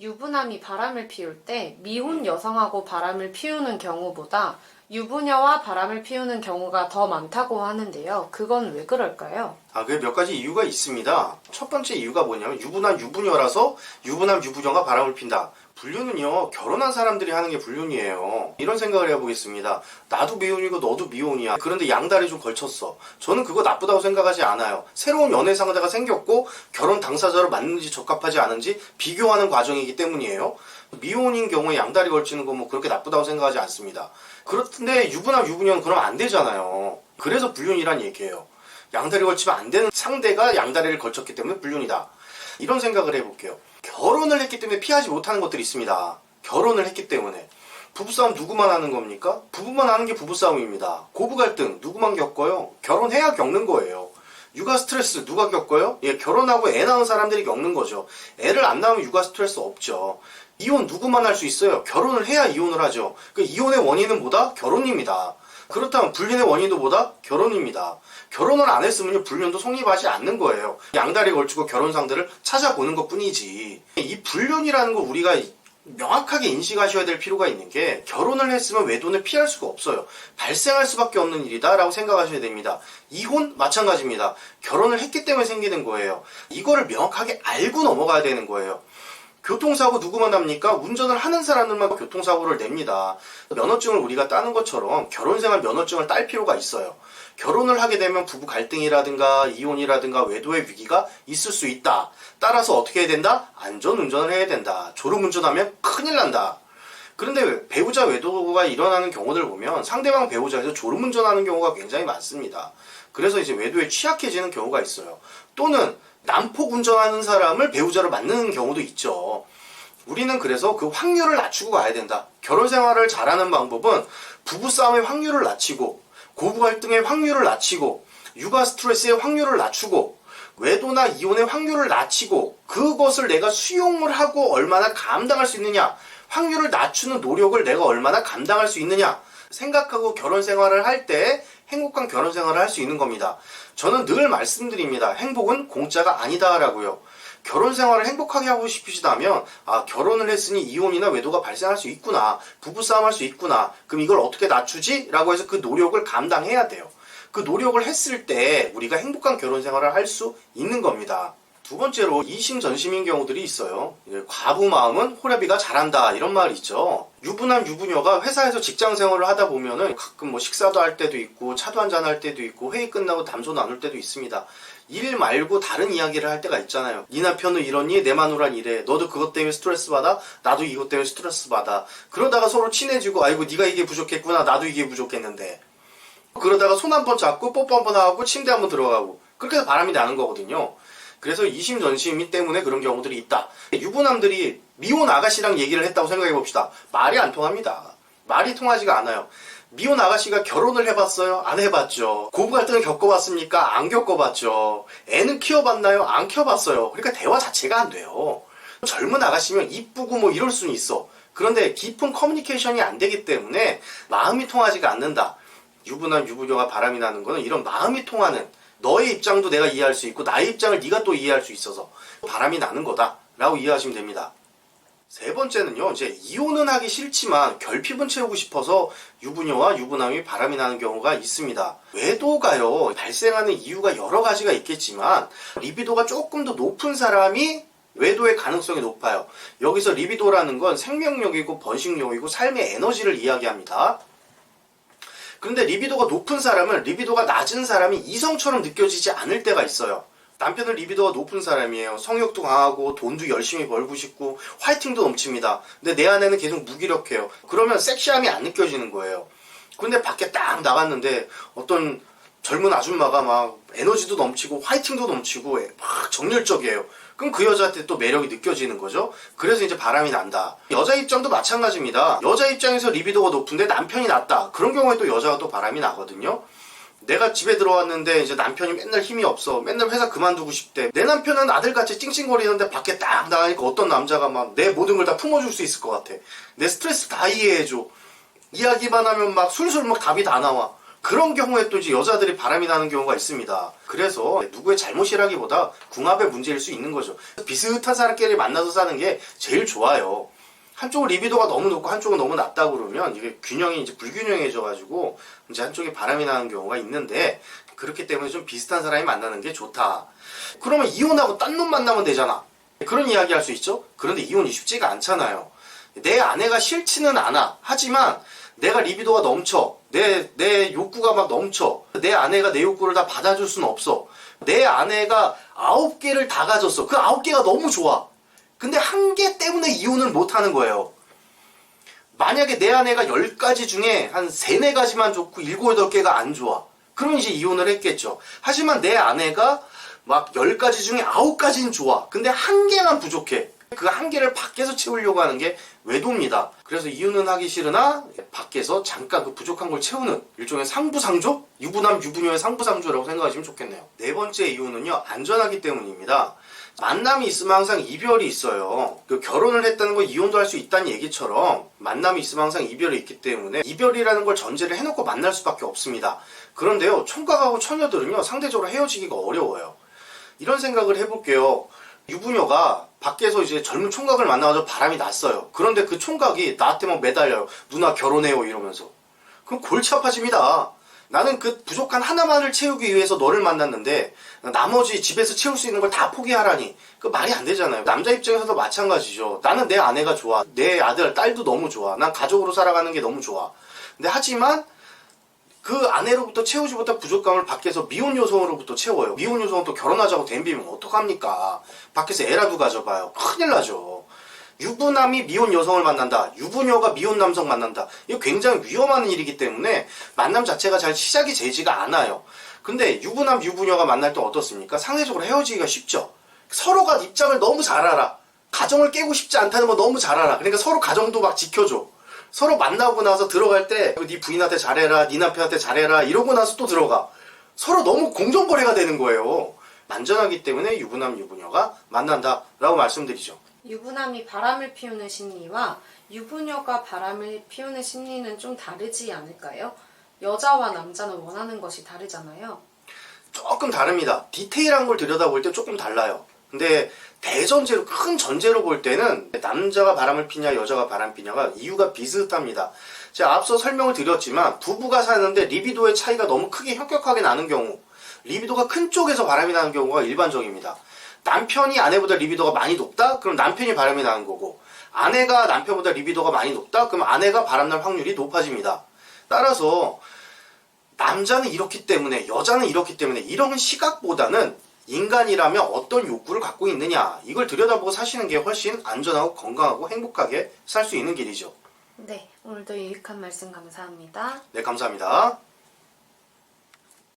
유부남이 바람을 피울 때 미혼 여성하고 바람을 피우는 경우보다 유부녀와 바람을 피우는 경우가 더 많다고 하는데요. 그건 왜 그럴까요? 그게 몇 가지 이유가 있습니다. 첫 번째 이유가 뭐냐면 유부남, 유부녀라서 유부남, 유부녀가 바람을 핀다. 불륜은요, 결혼한 사람들이 하는 게 불륜이에요. 이런 생각을 해보겠습니다. 나도 미혼이고 너도 미혼이야. 그런데 양다리 좀 걸쳤어. 저는 그거 나쁘다고 생각하지 않아요. 새로운 연애 상대가 생겼고 결혼 당사자로 맞는지 적합하지 않은지 비교하는 과정이기 때문이에요. 미혼인 경우에 양다리 걸치는 거 뭐 그렇게 나쁘다고 생각하지 않습니다. 그렇던데 유부남, 유부녀는 그러면 안 되잖아요. 그래서 불륜이란 얘기예요. 양다리 걸치면 안 되는 상대가 양다리를 걸쳤기 때문에 불륜이다. 이런 생각을 해볼게요. 결혼을 했기 때문에 피하지 못하는 것들이 있습니다. 결혼을 했기 때문에. 부부싸움 누구만 하는 겁니까? 부부만 하는 게 부부싸움입니다. 고부 갈등 누구만 겪어요? 결혼해야 겪는 거예요. 육아 스트레스 누가 겪어요? 결혼하고 애 낳은 사람들이 겪는 거죠. 애를 안 낳으면 육아 스트레스 없죠. 이혼 누구만 할 수 있어요? 결혼을 해야 이혼을 하죠. 그 이혼의 원인은 뭐다? 결혼입니다. 그렇다면 불륜의 원인도 뭐다? 결혼입니다. 결혼을 안 했으면 불륜도 성립하지 않는 거예요. 양다리 걸치고 결혼 상대를 찾아보는 것 뿐이지. 이 불륜이라는 거 우리가 명확하게 인식하셔야 될 필요가 있는 게, 결혼을 했으면 외도는 피할 수가 없어요. 발생할 수밖에 없는 일이다 라고 생각하셔야 됩니다. 이혼 마찬가지입니다. 결혼을 했기 때문에 생기는 거예요. 이거를 명확하게 알고 넘어가야 되는 거예요. 교통사고 누구만 납니까? 운전을 하는 사람들만 교통사고를 냅니다. 면허증을 우리가 따는 것처럼 결혼생활 면허증을 딸 필요가 있어요. 결혼을 하게 되면 부부 갈등이라든가 이혼이라든가 외도의 위기가 있을 수 있다. 따라서 어떻게 해야 된다? 안전운전을 해야 된다. 졸음운전하면 큰일 난다. 그런데 배우자 외도가 일어나는 경우들 보면 상대방 배우자에서 졸음운전하는 경우가 굉장히 많습니다. 그래서 이제 외도에 취약해지는 경우가 있어요. 또는 난폭 운전하는 사람을 배우자로 만드는 경우도 있죠. 우리는 그래서 그 확률을 낮추고 가야 된다. 결혼 생활을 잘하는 방법은 부부싸움의 확률을 낮추고, 고부 갈등의 확률을 낮추고, 육아 스트레스의 확률을 낮추고, 외도나 이혼의 확률을 낮추고, 그것을 내가 수용을 하고 얼마나 감당할 수 있느냐, 확률을 낮추는 노력을 내가 얼마나 감당할 수 있느냐 생각하고 결혼 생활을 할 때 행복한 결혼 생활을 할 수 있는 겁니다. 저는 늘 말씀드립니다. 행복은 공짜가 아니다라고요. 결혼 생활을 행복하게 하고 싶으시다면, 결혼을 했으니 이혼이나 외도가 발생할 수 있구나, 부부싸움 할 수 있구나, 그럼 이걸 어떻게 낮추지? 라고 해서 그 노력을 감당해야 돼요. 그 노력을 했을 때 우리가 행복한 결혼 생활을 할 수 있는 겁니다. 두 번째로 이심전심인 경우들이 있어요. 과부 마음은 호래비가 잘한다, 이런 말이 있죠. 유부남, 유부녀가 회사에서 직장 생활을 하다 보면은 가끔 식사도 할 때도 있고 차도 한잔 할 때도 있고 회의 끝나고 담소 나눌 때도 있습니다. 일 말고 다른 이야기를 할 때가 있잖아요. 네 남편은 이러니 내 마누란 이래, 너도 그것 때문에 스트레스 받아, 나도 이것 때문에 스트레스 받아. 그러다가 서로 친해지고, 아이고 네가 이게 부족했구나, 나도 이게 부족했는데, 그러다가 손 한 번 잡고 뽀뽀 한 번 하고 침대 한 번 들어가고, 그렇게 해서 바람이 나는 거거든요. 그래서 이심전심이 때문에 그런 경우들이 있다. 유부남들이 미혼 아가씨랑 얘기를 했다고 생각해 봅시다. 말이 안 통합니다. 말이 통하지가 않아요. 미혼 아가씨가 결혼을 해봤어요? 안 해봤죠. 고부 갈등을 겪어봤습니까? 안 겪어봤죠. 애는 키워봤나요? 안 키워봤어요. 그러니까 대화 자체가 안 돼요. 젊은 아가씨면 이쁘고 뭐 이럴 수는 있어. 그런데 깊은 커뮤니케이션이 안 되기 때문에 마음이 통하지가 않는다. 유부남, 유부녀가 바람이 나는 거는 이런 마음이 통하는, 너의 입장도 내가 이해할 수 있고 나의 입장을 네가 또 이해할 수 있어서 바람이 나는 거다 라고 이해하시면 됩니다. 세 번째는요, 이제 이혼은 하기 싫지만 결핍은 채우고 싶어서 유부녀와 유부남이 바람이 나는 경우가 있습니다. 외도가요, 발생하는 이유가 여러 가지가 있겠지만 리비도가 조금 더 높은 사람이 외도의 가능성이 높아요. 여기서 리비도라는 건 생명력이고 번식력이고 삶의 에너지를 이야기합니다. 그런데 리비도가 높은 사람은 리비도가 낮은 사람이 이성처럼 느껴지지 않을 때가 있어요. 남편은 리비도가 높은 사람이에요. 성욕도 강하고 돈도 열심히 벌고 싶고 화이팅도 넘칩니다. 근데 내 안에는 계속 무기력해요. 그러면 섹시함이 안 느껴지는 거예요. 근데 밖에 딱 나갔는데 어떤 젊은 아줌마가 막 에너지도 넘치고 화이팅도 넘치고 막 정열적이에요. 그럼 그 여자한테 또 매력이 느껴지는 거죠. 그래서 이제 바람이 난다. 여자 입장도 마찬가지입니다. 여자 입장에서 리비도가 높은데 남편이 낮다. 그런 경우에 또 여자가 또 바람이 나거든요. 내가 집에 들어왔는데 이제 남편이 맨날 힘이 없어. 맨날 회사 그만두고 싶대. 내 남편은 아들같이 찡찡거리는데 밖에 딱 나가니까 어떤 남자가 막 내 모든 걸 다 품어줄 수 있을 것 같아. 내 스트레스 다 이해해줘. 이야기만 하면 막 술술 막 답이 다 나와. 그런 경우에 또 이제 여자들이 바람이 나는 경우가 있습니다. 그래서 누구의 잘못이라기보다 궁합의 문제일 수 있는 거죠. 비슷한 사람끼리 만나서 사는 게 제일 좋아요. 한쪽은 리비도가 너무 높고 한쪽은 너무 낮다 그러면 이게 균형이 이제 불균형해져가지고 이제 한쪽에 바람이 나는 경우가 있는데, 그렇기 때문에 좀 비슷한 사람이 만나는 게 좋다. 그러면 이혼하고 딴 놈 만나면 되잖아. 그런 이야기 할 수 있죠? 그런데 이혼이 쉽지가 않잖아요. 내 아내가 싫지는 않아. 하지만 내가 리비도가 넘쳐. 내 욕구가 막 넘쳐. 내 아내가 내 욕구를 다 받아줄 수는 없어. 내 아내가 9개를 다 가졌어. 그 9개가 너무 좋아. 근데 1개 때문에 이혼을 못 하는 거예요. 만약에 내 아내가 10가지 중에 한 3, 4가지만 좋고 7, 8개가 안 좋아. 그럼 이제 이혼을 했겠죠. 하지만 내 아내가 막 10가지 중에 9가지는 좋아. 근데 1개만 부족해. 그 1개를 밖에서 채우려고 하는 게 외도입니다. 그래서 이혼은 하기 싫으나 밖에서 잠깐 그 부족한 걸 채우는 일종의 상부상조? 유부남 유부녀의 상부상조라고 생각하시면 좋겠네요. 네 번째 이유는요, 안전하기 때문입니다. 만남이 있으면 항상 이별이 있어요. 그 결혼을 했다는 건 이혼도 할 수 있다는 얘기처럼 만남이 있으면 항상 이별이 있기 때문에 이별이라는 걸 전제를 해놓고 만날 수밖에 없습니다. 그런데요, 총각하고 처녀들은요 상대적으로 헤어지기가 어려워요. 이런 생각을 해볼게요. 유부녀가 밖에서 이제 젊은 총각을 만나가지고 바람이 났어요. 그런데 그 총각이 나한테 막 매달려요. 누나 결혼해요 이러면서. 그럼 골치 아파집니다. 나는 그 부족한 하나만을 채우기 위해서 너를 만났는데 나머지 집에서 채울 수 있는 걸 다 포기하라니, 그 말이 안 되잖아요. 남자 입장에서도 마찬가지죠. 나는 내 아내가 좋아. 내 아들, 딸도 너무 좋아. 난 가족으로 살아가는 게 너무 좋아. 근데 하지만 그 아내로부터 채우지 못한 부족감을 밖에서 미혼 여성으로부터 채워요. 미혼 여성은 또 결혼하자고 덤비면 어떡합니까? 밖에서 애라도 가져봐요. 큰일 나죠. 유부남이 미혼 여성을 만난다. 유부녀가 미혼 남성 만난다. 이거 굉장히 위험한 일이기 때문에 만남 자체가 잘 시작이 되지가 않아요. 근데 유부남 유부녀가 만날 때 어떻습니까? 상대적으로 헤어지기가 쉽죠. 서로가 입장을 너무 잘 알아. 가정을 깨고 싶지 않다는 거 너무 잘 알아. 그러니까 서로 가정도 막 지켜줘. 서로 만나고 나서 들어갈 때 네 부인한테 잘해라, 네 남편한테 잘해라 이러고 나서 또 들어가. 서로 너무 공정거래가 되는 거예요. 안전하기 때문에 유부남 유부녀가 만난다라고 말씀드리죠. 유부남이 바람을 피우는 심리와 유부녀가 바람을 피우는 심리는 좀 다르지 않을까요? 여자와 남자는 원하는 것이 다르잖아요. 조금 다릅니다. 디테일한 걸 들여다볼 때 조금 달라요. 근데 대전제로, 큰 전제로 볼 때는 남자가 바람을 피냐 여자가 바람 피냐가 이유가 비슷합니다. 제가 앞서 설명을 드렸지만 부부가 사는데 리비도의 차이가 너무 크게 현격하게 나는 경우, 리비도가 큰 쪽에서 바람이 나는 경우가 일반적입니다. 남편이 아내보다 리비도가 많이 높다? 그럼 남편이 바람이 나는 거고, 아내가 남편보다 리비도가 많이 높다? 그럼 아내가 바람날 확률이 높아집니다. 따라서 남자는 이렇기 때문에 여자는 이렇기 때문에 이런 시각보다는 인간이라면 어떤 욕구를 갖고 있느냐, 이걸 들여다보고 사시는 게 훨씬 안전하고 건강하고 행복하게 살 수 있는 길이죠. 네, 오늘도 유익한 말씀 감사합니다. 네, 감사합니다.